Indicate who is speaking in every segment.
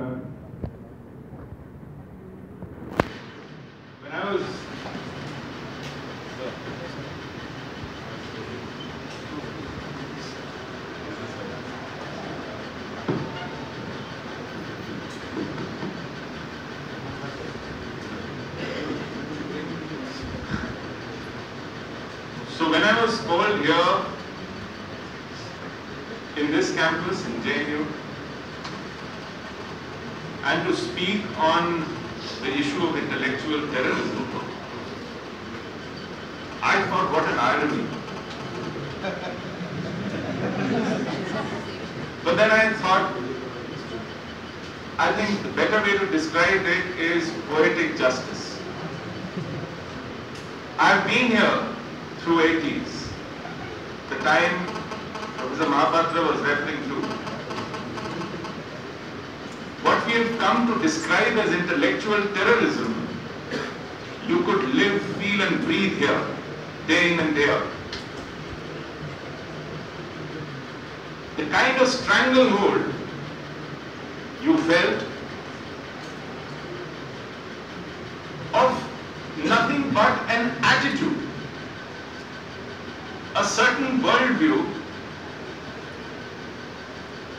Speaker 1: When I was called here in this campus in JNU and to speak on the issue of intellectual terrorism, I thought, what an irony. But then I thought, I think the better way to describe it is poetic justice. I've been here through 80s, the time Professor Mahapatra was referring to. What we have come to describe as intellectual terrorism, you could live, feel and breathe here, day in and day out. The kind of stranglehold you felt of nothing but an attitude, a certain worldview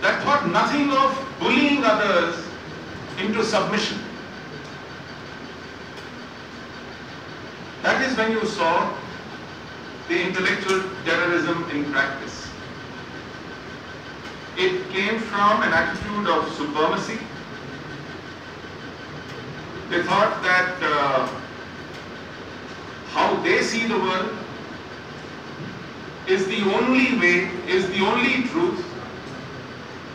Speaker 1: that thought nothing of bullying others into submission. That is when you saw the intellectual terrorism in practice. It came from an attitude of supremacy. They thought that how they see the world is the only way, is the only truth,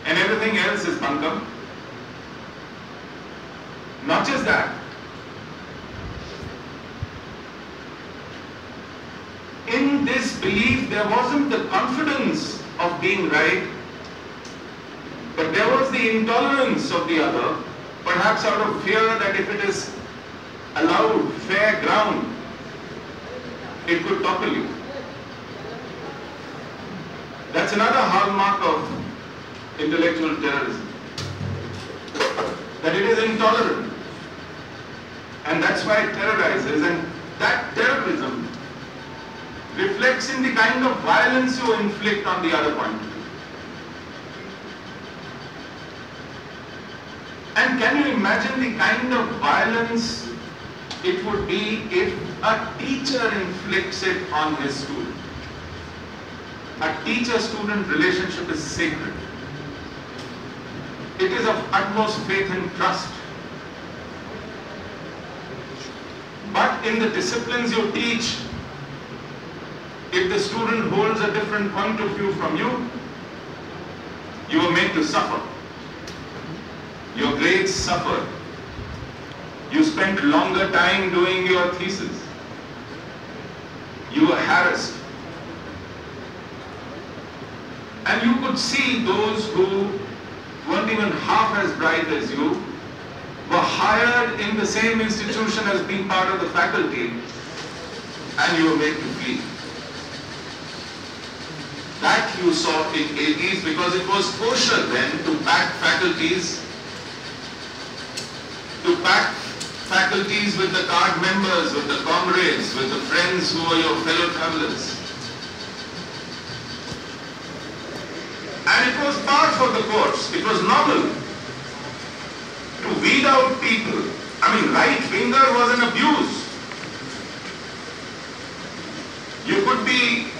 Speaker 1: and everything else is buncombe. Not just that. In this belief, there wasn't the confidence of being right, but there was the intolerance of the other, perhaps out of fear that if it is allowed fair ground, it could topple you. That's another hallmark of intellectual terrorism, that it is intolerant, and that's why it terrorizes, and that terrorism reflects in the kind of violence you inflict on the other point of view. And can you imagine the kind of violence it would be if a teacher inflicts it on his student? A teacher-student relationship is sacred. It is of utmost faith and trust. But in the disciplines you teach, if the student holds a different point of view from you, you are made to suffer. Your grades suffer. You spent longer time doing your thesis. You were harassed. And you could see those who weren't even half as bright as you were hired in the same institution as being part of the faculty, and you were made to flee. That you saw in 80s because it was kosher then to pack faculties with the card members, with the comrades, with the friends who are your fellow travelers. And it was part of the course. It was normal to weed out people. I mean, right finger was an abuse. You could be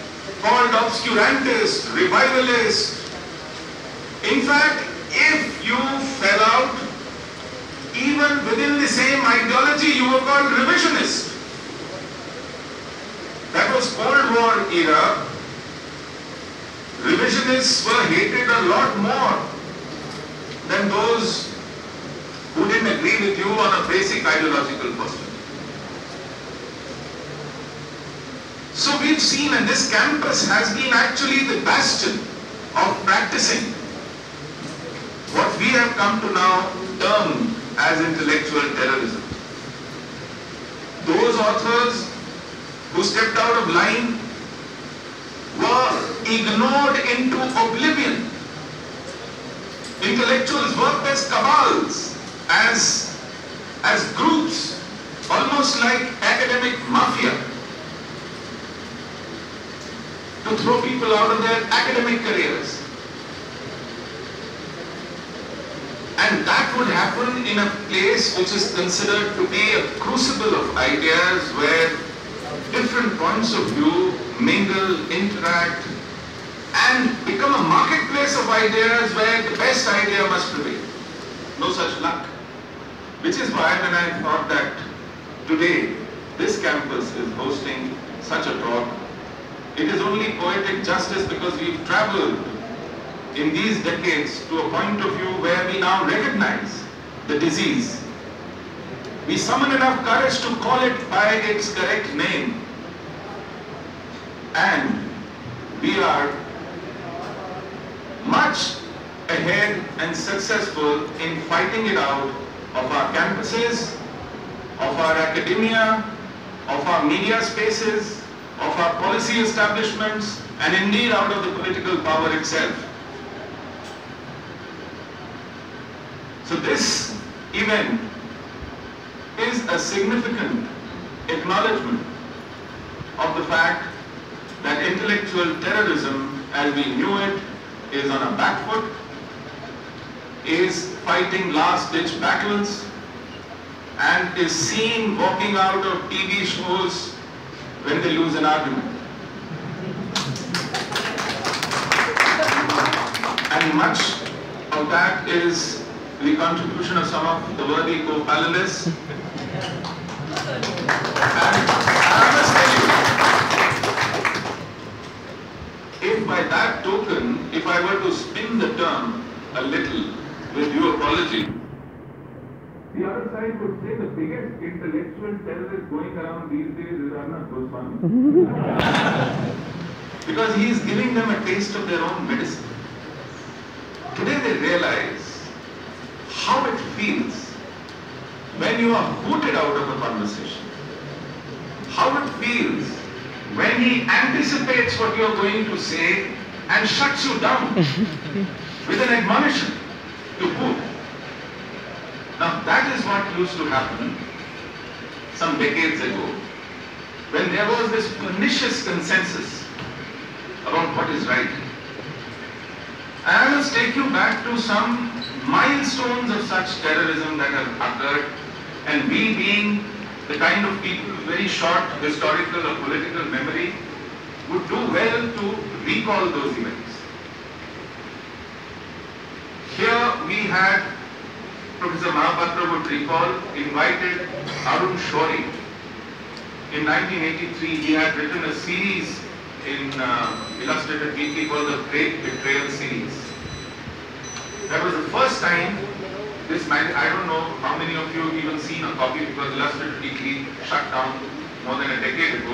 Speaker 1: called obscurantist, revivalist. In fact, if you fell out, even within the same ideology, you were called revisionist. That was Cold War era. Revisionists were hated a lot more than those who didn't agree with you on a basic ideological question. So we've seen, and this campus has been actually the bastion of practicing what we have come to now term as intellectual terrorism. Those authors who stepped out of line were ignored into oblivion Intellectuals worked as cabals, as groups, almost like academic mafia, to throw people out of their academic careers. And that would happen in a place which is considered to be a crucible of ideas where different points of view mingle, interact, and become a marketplace of ideas where the best idea must prevail. No such luck. Which is why when I thought that today this campus is hosting such a talk, it is only poetic justice because we've traveled in these decades to a point of view where we now recognize the disease. We summon enough courage to call it by its correct name. And we are much ahead and successful in fighting it out of our campuses, of our academia, of our media spaces, of our policy establishments, and indeed out of the political power itself. So this event is a significant acknowledgement of the fact that intellectual terrorism, as we knew it, is on a back foot, is fighting last-ditch battles, and is seen walking out of TV shows when they lose an argument. And much of that is the contribution of some of the worthy co-panelists. And I must tell you, if by that token, if I were to spin the term a little, with due apology, the other side would say the biggest intellectual terrorist going around these days is Arnab Goswami. Because he is giving them a taste of their own medicine. Today they realize how it feels when you are booted out of a conversation. How it feels when he anticipates what you are going to say and shuts you down with an admonition to boot. Now that is what used to happen some decades ago, when there was this pernicious consensus about what is right. I must take you back to some milestones of such terrorism that have occurred, and we being the kind of people with very short historical or political memory would do well to recall those events. Here we had, Professor Mahapatra would recall, invited Arun Shourie. In 1983 he had written a series in Illustrated Weekly called the Great Betrayal Series. That was the first time this magazine, I don't know how many of you have even seen a copy because Illustrated Weekly shut down more than a decade ago.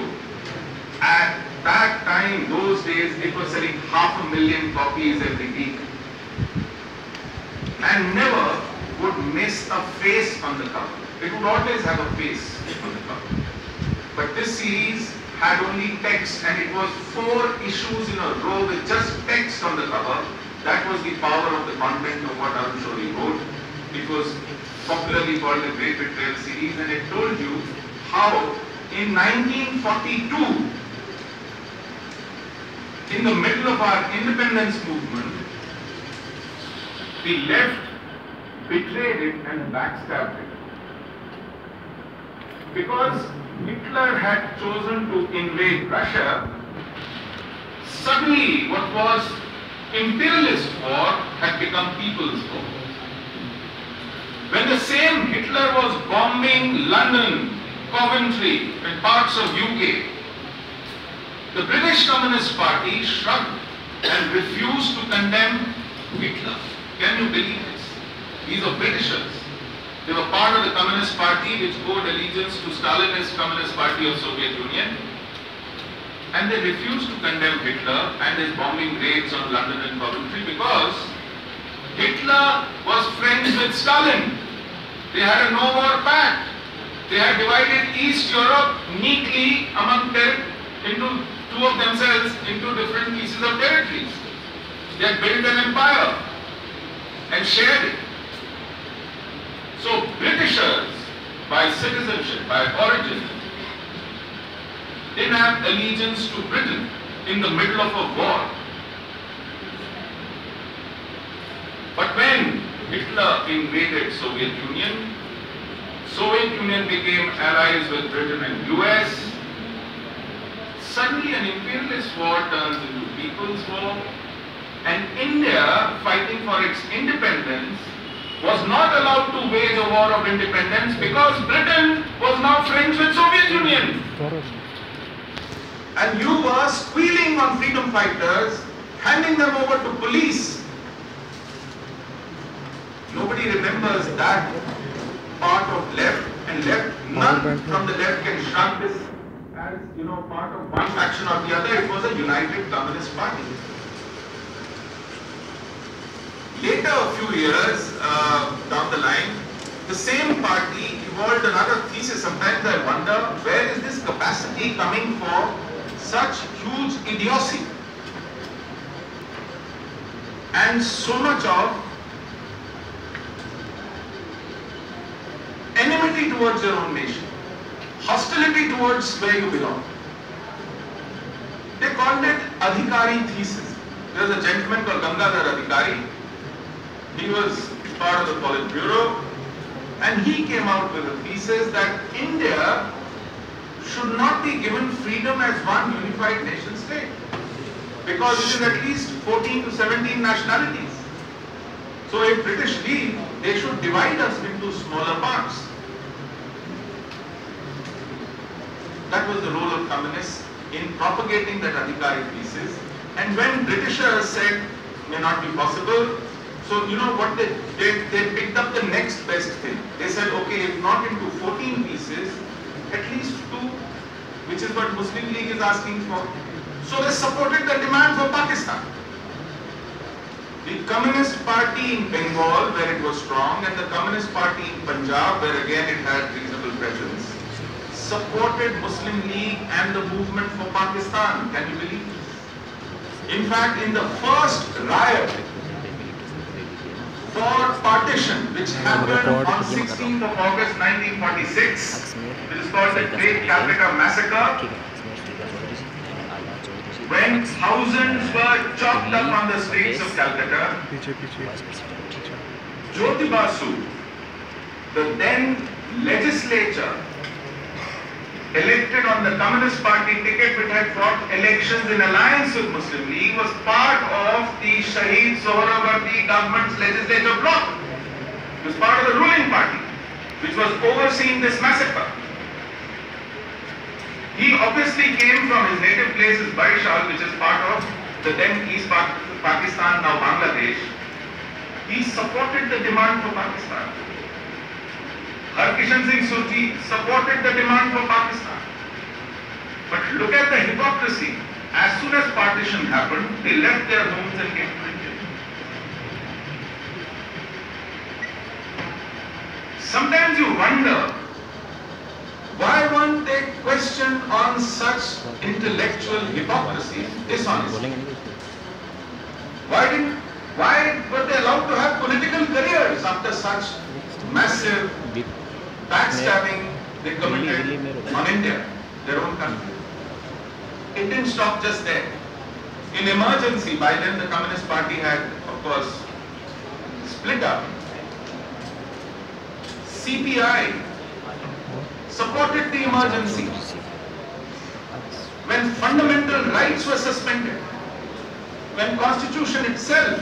Speaker 1: At that time, those days, it was selling 500,000 copies every week. And never would miss a face on the cover. It would always have a face on the cover. But this series had only text, and it was 4 issues in a row with just text on the cover. That was the power of the content of what Arun Shourie wrote. It was popularly called the Great Betrayal Series, and it told you how in 1942, in the middle of our independence movement, the left betrayed it and backstabbed it. Because Hitler had chosen to invade Russia, suddenly what was imperialist war had become people's war. When the same Hitler was bombing London, Coventry and parts of UK, the British Communist Party shrugged and refused to condemn Hitler. Can you believe this? These are Britishers. They were part of the Communist Party which owed allegiance to Stalinist Communist Party of Soviet Union, and they refused to condemn Hitler and his bombing raids on London and Coventry because Hitler was friends with Stalin. They had a no-war pact. They had divided East Europe neatly among them into two of themselves into different pieces of territories. They had built an empire. and shared it. So Britishers, by citizenship, by origin, didn't have allegiance to Britain in the middle of a war. But when Hitler invaded Soviet Union became allies with Britain and US. Suddenly an imperialist war turns into people's war, and India, fighting for its independence, was not allowed to wage a war of independence because Britain was now friends with Soviet Union. And you were squealing on freedom fighters, handing them over to police. Nobody remembers that part of left, and left, none from the left can shrug this as, part of one faction or the other. It was a united communist party. Later, a few years down the line, the same party evolved another thesis. Sometimes I wonder, where is this capacity coming for such huge idiocy and so much of enmity towards your own nation, hostility towards where you belong. They called it Adhikari thesis. There was a gentleman called Gangadhar Adhikari. He was part of the Politburo, and he came out with a thesis that India should not be given freedom as one unified nation state, because it is at least 14 to 17 nationalities. So if British leave, they should divide us into smaller parts. That was the role of communists in propagating that Adhikari thesis. And when Britishers said may not be possible, so you know what they did? They picked up the next best thing. They said, okay, if not into 14 pieces, at least 2, which is what Muslim League is asking for. So they supported the demand for Pakistan. The Communist Party in Bengal, where it was strong, and the Communist Party in Punjab, where again it had reasonable presence, supported Muslim League and the movement for Pakistan. Can you believe this? In fact, in the first riot for partition, which happened on 16th of August 1946, which is called the Great Calcutta Massacre, when thousands were chopped up on the streets of Calcutta, Jyoti Basu, the then legislature, elected on the Communist Party ticket, which had fought elections in alliance with Muslim League, was part of the Shaheed Sohrawardi government's legislative bloc. It was part of the ruling party, which was overseeing this massacre. He obviously came from his native place, Barishal, which is part of the then East Pakistan, now Bangladesh. He supported the demand for Pakistan. Harkishan Singh Surji supported the demand for Pakistan. But look at the hypocrisy. As soon as partition happened, they left their homes and came to India. Sometimes you wonder, why won't they question on such intellectual hypocrisy, dishonesty? Why were they allowed to have political careers after such massive backstabbing they committed on India, their own country? It didn't stop just there. In emergency, by then the Communist Party had, of course, split up. CPI supported the emergency when fundamental rights were suspended, when Constitution itself,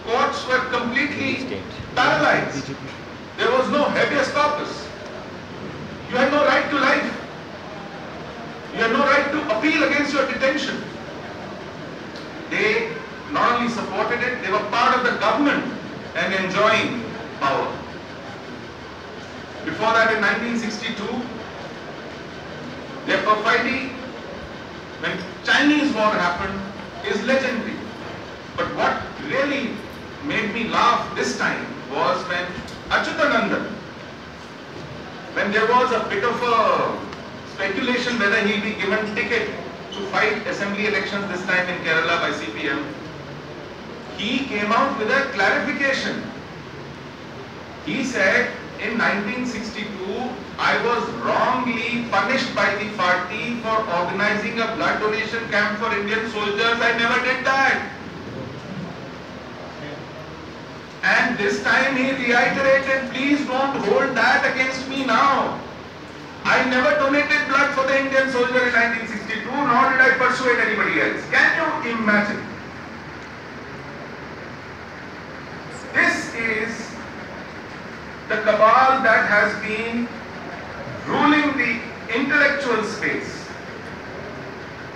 Speaker 1: courts were completely paralyzed. There was no habeas corpus. You had no right to life. You had no right to appeal against your detention. They not only supported it, they were part of the government and enjoying power. Before that, in 1962, their perfidy, when Chinese war happened, is legendary. But what really made me laugh this time was when Achyutanandan, when there was a bit of a speculation whether he'll be given ticket to fight assembly elections this time in Kerala by CPM, he came out with a clarification He said, in 1962, I was wrongly punished by the party for organizing a blood donation camp for Indian soldiers. I never did that. And this time he reiterated, please don't hold that against me now. I never donated blood for the Indian soldier in 1962, nor did I persuade anybody else. Can you imagine? This is the cabal that has been ruling the intellectual space.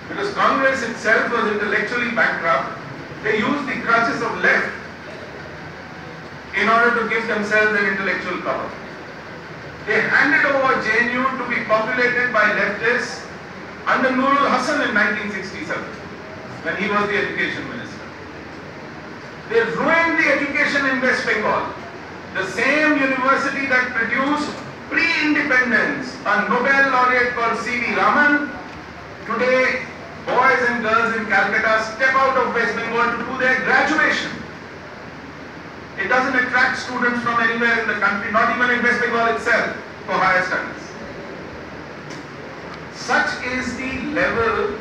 Speaker 1: Because Congress itself was intellectually bankrupt, they used the crutches of left in order to give themselves an intellectual cover. They handed over JNU to be populated by leftists under Nurul Hasan in 1967, when he was the education minister. They ruined the education in West Bengal. The same university that produced pre-independence a Nobel laureate called C.V. Raman, today boys and girls in Calcutta step out of West Bengal to do their graduation. It doesn't attract students from anywhere in the country, not even in West Bengal itself, for higher studies. Such is the level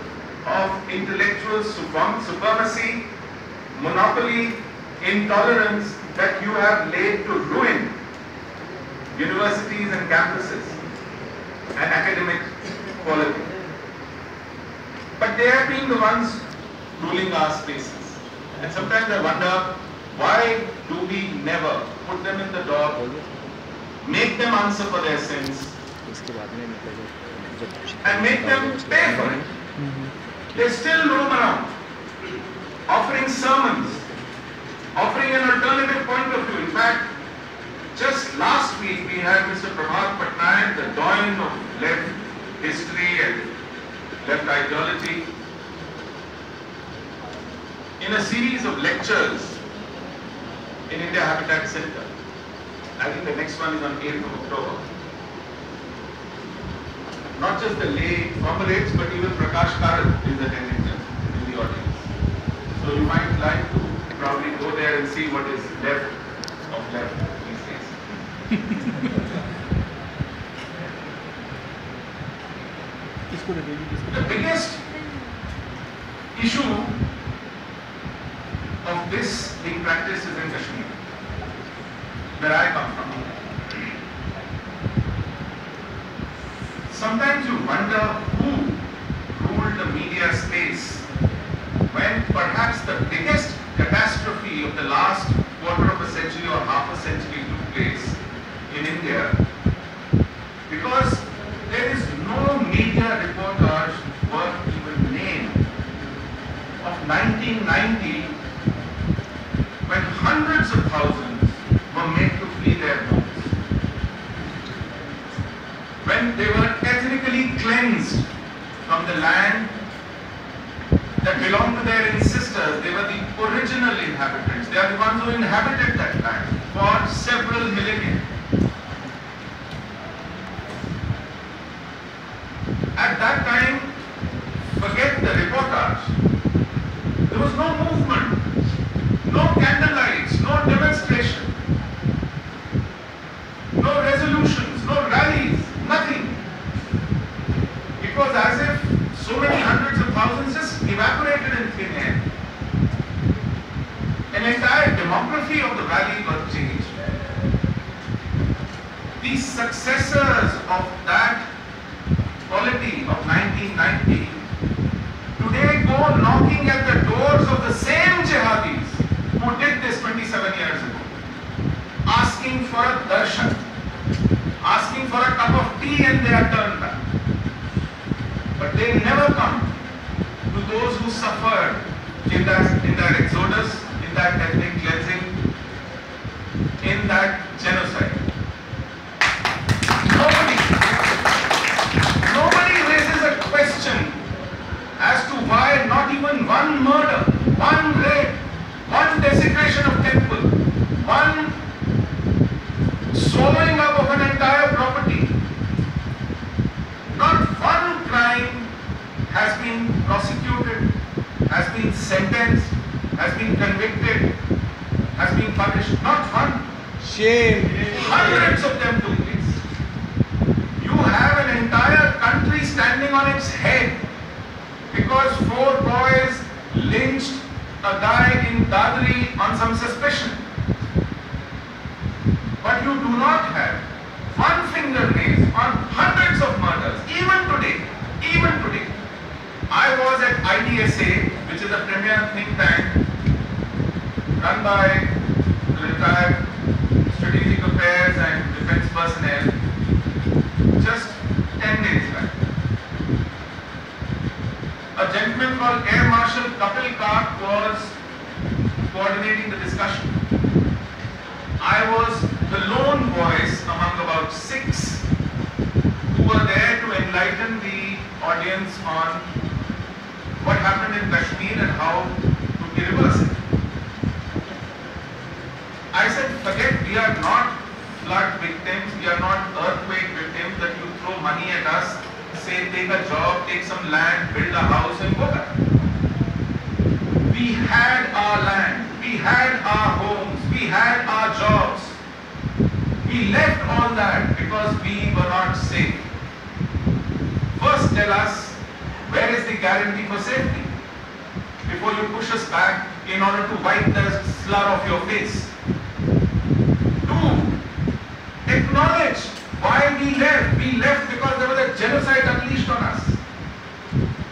Speaker 1: of intellectual supremacy, monopoly, intolerance that you have laid to ruin universities and campuses and academic quality. But they have been the ones ruling our spaces. And sometimes I wonder, why do we never put them in the dock, make them answer for their sins, and make them pay for it? They still roam around, offering sermons, offering an alternative point of view. In fact, just last week we had Mr. Prabhat Patnaik, the doyen of left history and left ideology, in a series of lectures in India Habitat Center. I think the next one is on 8th of October. Not just the lay comrades, but even Prakash Karan is attending them in the audience. So you might like to probably go there and see what is left of left these days. The biggest issue of this being practiced is in Kashmir, where I come from. Sometimes you wonder who ruled the media space when perhaps the biggest catastrophe of the last quarter of a century or half a century took place in India, because there is no media reportage worth even name of 1990, when hundreds of thousands were made to flee their homes, when they were ethnically cleansed from the land that belonged to their ancestors. They were the original inhabitants. They are the ones who inhabited that land for several millennia. At that time, forget the reportage. There was no movement, no candlelights, no demonstration, no resolutions, no rallies, nothing. It was as if so many hundreds of thousands just evaporated in thin air. An entire demography of the valley was changed. The successors of that polity of 1990 today go knocking at the doors of the same jihadis who did this 27 years ago, asking for a darshan, asking for a cup of tea, and they are turned back. But they never come to those who suffered in that exodus, in that ethnic cleansing, in that genocide. Nobody raises a question as to why not even one murder, one rape, one desecration of temple, one swallowing up of an entire property, not one crime has been prosecuted, has been sentenced, has been convicted, has been punished. Not one.
Speaker 2: Shame.
Speaker 1: Hundreds of them took place. You have an entire country standing on its head because 4 boys lynched a guy in Dadri on some suspicion. But you do not have one finger raised on hundreds of murders, even today. Even today. I was at IDSA, which is a premier think tank run by the retired Strategic Affairs and Defense personnel just 10 days back. A gentleman called Air Marshal Kapil Kark was coordinating the discussion. I was the lone voice among about 6 who were there to enlighten the audience on what happened in Kashmir and how to reverse it. I said, forget, we are not flood victims, we are not earthquake victims that you throw money at us, say take a job, take some land, build a house and go back. We had our land, we had our homes, we had our jobs. We left all that because we were not safe. First tell us, where is the guarantee for safety? Before you push us back in order to wipe the slur off your face. 2, acknowledge why we left. We left because there was a genocide unleashed on us.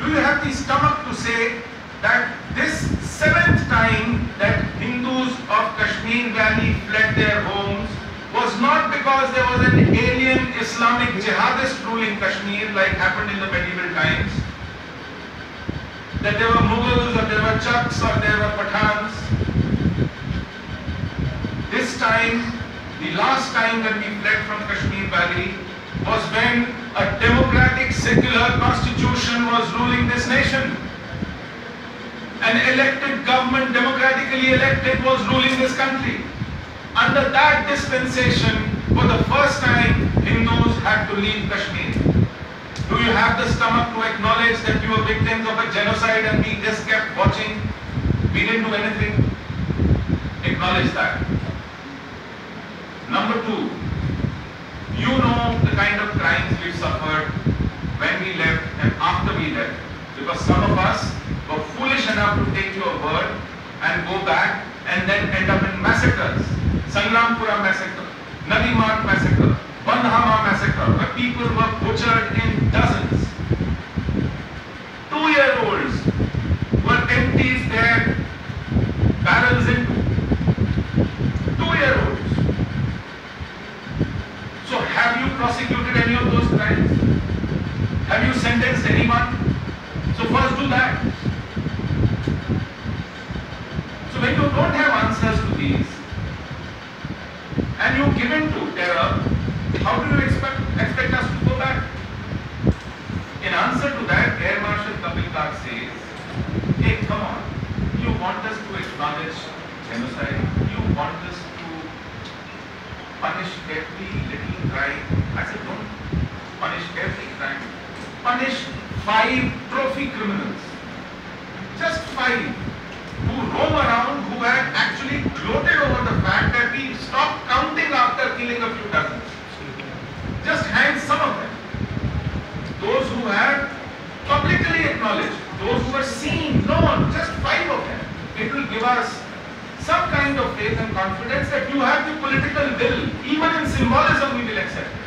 Speaker 1: Do you have the stomach to say that this 7th time that Hindus of Kashmir Valley fled their homes was not because there was an alien Islamic jihadist ruling Kashmir like happened in the medieval times, that there were Mughals or there were Chucks or there were Pathans. This time, the last time that we fled from Kashmir Valley was when a democratic secular constitution was ruling this nation. An elected government, democratically elected, was ruling this country. Under that dispensation, for the first time, Hindus had to leave Kashmir. Do you have the stomach to acknowledge that you were victims of a genocide and we just kept watching? We didn't do anything. Acknowledge that. Number 2, you know the kind of crimes we've suffered when we left and after we left. Because some of us were foolish enough to take your word and go back and then end up in massacres. Sangrampura massacre, Nadi Marg massacre, Bandhama massacre, where people were butchered in dozens. 2-year-olds were emptied their barrels into. 2-year-olds. So have you prosecuted any of those crimes? Have you sentenced anyone? So first do that. So when you don't have answers to these, and you give in to terror, how do you expect us to go back? In answer to that, Air Marshal Kapil Kark says, hey, come on, you want us to acknowledge genocide, you want us to punish every little crime. I said, don't punish every crime. Punish 5 trophy criminals. Just 5. Who roam around, who had actually gloated over the fact that we stopped counting after killing a few dozens. Just hang some of them. Those who have publicly acknowledged, those who were seen, known, just 5 of them. It will give us some kind of faith and confidence that you have the political will, even in symbolism we will accept it.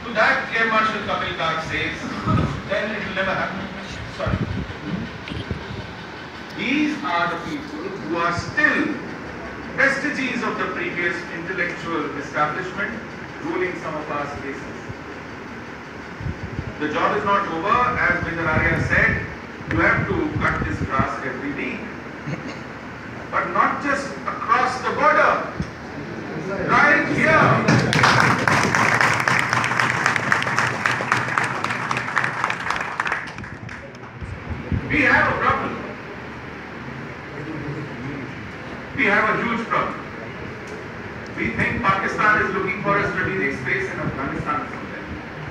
Speaker 1: To that, Air Marshal Kapil Kark says, then it will never happen. Sorry. These are the people who are still vestiges of the previous intellectual establishment ruling some of our spaces. The job is not over. As Mr. Arya said, you have to cut this grass every week. But not just across the border. Right here. We have a problem. We have a huge problem. We think Pakistan is looking for a strategic space in Afghanistan somewhere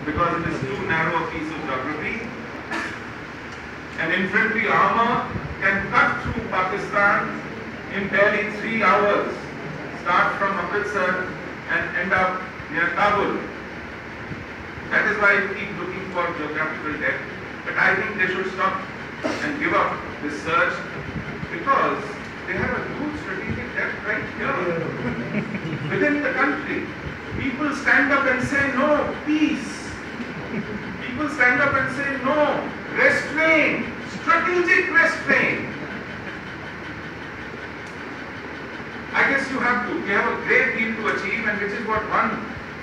Speaker 1: because it is too narrow a piece of geography. An infantry armor can cut through Pakistan in barely 3 hours, start from Amritsar and end up near Kabul. That is why we keep looking for geographical depth. But I think they should stop and give up this search, because they have a huge strategic depth right here. Within the country, people stand up and say no, peace. People stand up and say no, restraint, strategic restraint. I guess you have to. We have a great deal to achieve, and which is what one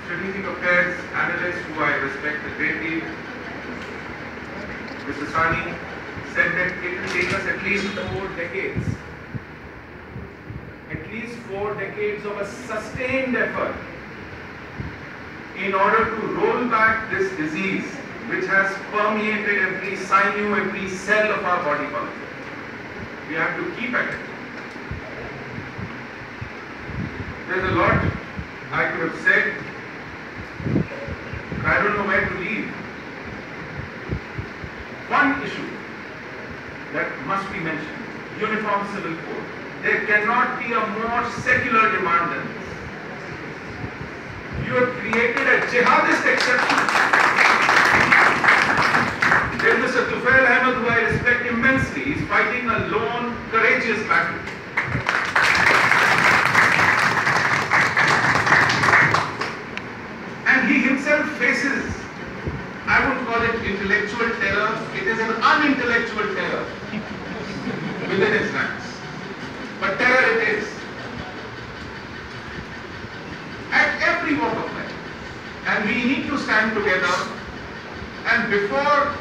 Speaker 1: strategic affairs analyst who I respect a great deal, Mr. Sani, said that it will take us at least 4 decades. At least 4 decades of a sustained effort in order to roll back this disease which has permeated every sinew, every cell of our body politic. We have to keep at it. There's a lot I could have said, but I don't know where to leave. One issue that must be mentioned, uniform civil code. There cannot be a more secular demand than this. You have created a jihadist exception. Then Mr. Tufail Ahmed, who I respect immensely, is fighting a lone, courageous battle. And he himself faces, I would call it intellectual terror. It is an unintellectual terror within his ranks. But terror it is. At every walk of life. And we need to stand together. And before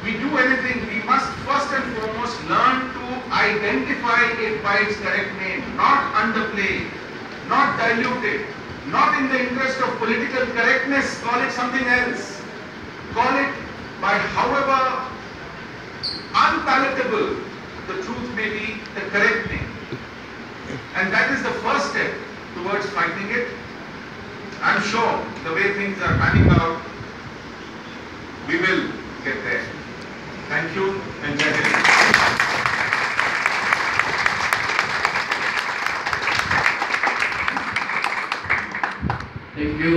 Speaker 1: we do anything, we must first and foremost learn to identify it by its correct name. Not underplay, not dilute it, not in the interest of political correctness, call it something else. Call it by however unpalatable the truth may be, the correct name. And that is the first step towards fighting it. I'm sure the way things are panning out, we will get there. Thank you and Jai Hind.
Speaker 2: Thank you.